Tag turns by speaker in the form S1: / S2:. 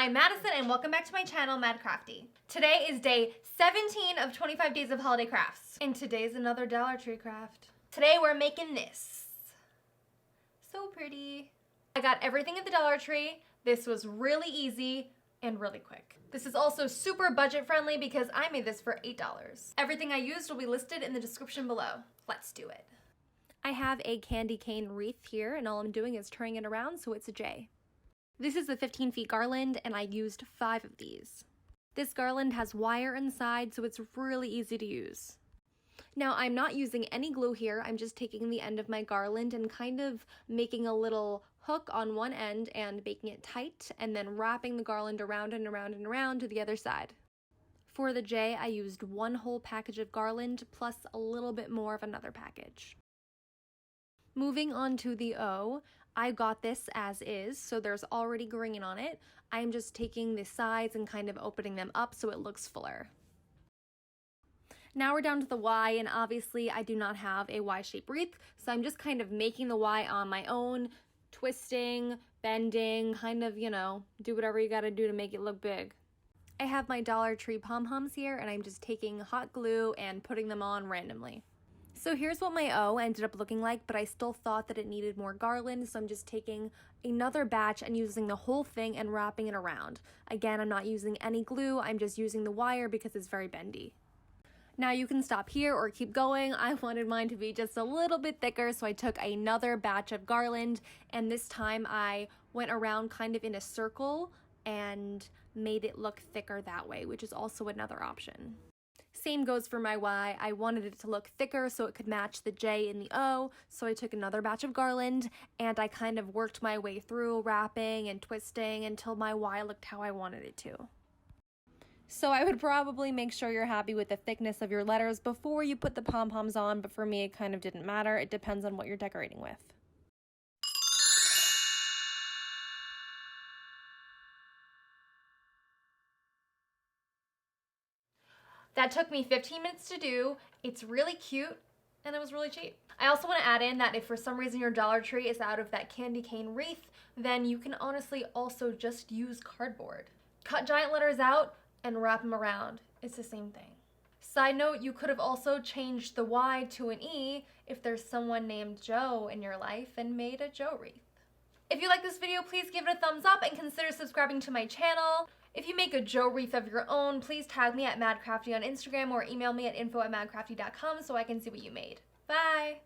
S1: I'm Madison and welcome back to my channel, MaddCrafty. Today is day 17 of 25 days of holiday crafts. And today's another Dollar Tree craft. Today we're making this. So pretty. I got everything at the Dollar Tree. This was really easy and really quick. This is also super budget friendly because I made this for $8. Everything I used will be listed in the description below. Let's do it. I have a candy cane wreath here and all I'm doing is turning it around so it's a J. This is the 15 feet garland and I used 5 of these. This garland has wire inside so it's really easy to use. Now I'm not using any glue here, I'm just taking the end of my garland and kind of making a little hook on one end and making it tight and then wrapping the garland around and around and around to the other side. For the J I used one whole package of garland plus a little bit more of another package. Moving on to the O, I got this as is, so there's already green on it. I'm just taking the sides and kind of opening them up so it looks fuller. Now we're down to the Y, and obviously I do not have a Y-shaped wreath, so I'm just kind of making the Y on my own, twisting, bending, kind of, you know, do whatever you gotta do to make it look big. I have my Dollar Tree Pom Poms here, and I'm just taking hot glue and putting them on randomly. So here's what my O ended up looking like, but I still thought that it needed more garland, so I'm just taking another batch and using the whole thing and wrapping it around. Again, I'm not using any glue, I'm just using the wire because it's very bendy. Now you can stop here or keep going. I wanted mine to be just a little bit thicker, so I took another batch of garland, and this time I went around kind of in a circle and made it look thicker that way, which is also another option. Same goes for my Y. I wanted it to look thicker so it could match the J and the O, so I took another batch of garland and I kind of worked my way through wrapping and twisting until my Y looked how I wanted it to. So I would probably make sure you're happy with the thickness of your letters before you put the pom-poms on, but for me it kind of didn't matter. It depends on what you're decorating with. That took me 15 minutes to do. It's really cute and it was really cheap. I also want to add in that if for some reason your Dollar Tree is out of that candy cane wreath, then you can honestly also just use cardboard. Cut giant letters out and wrap them around. It's the same thing. Side note, you could have also changed the Y to an E if there's someone named Joe in your life and made a Joe wreath. If you like this video, please give it a thumbs up and consider subscribing to my channel. If you make a Joe wreath of your own, please tag me at MaddCrafty on Instagram or email me at info@maddcrafty.com so I can see what you made. Bye!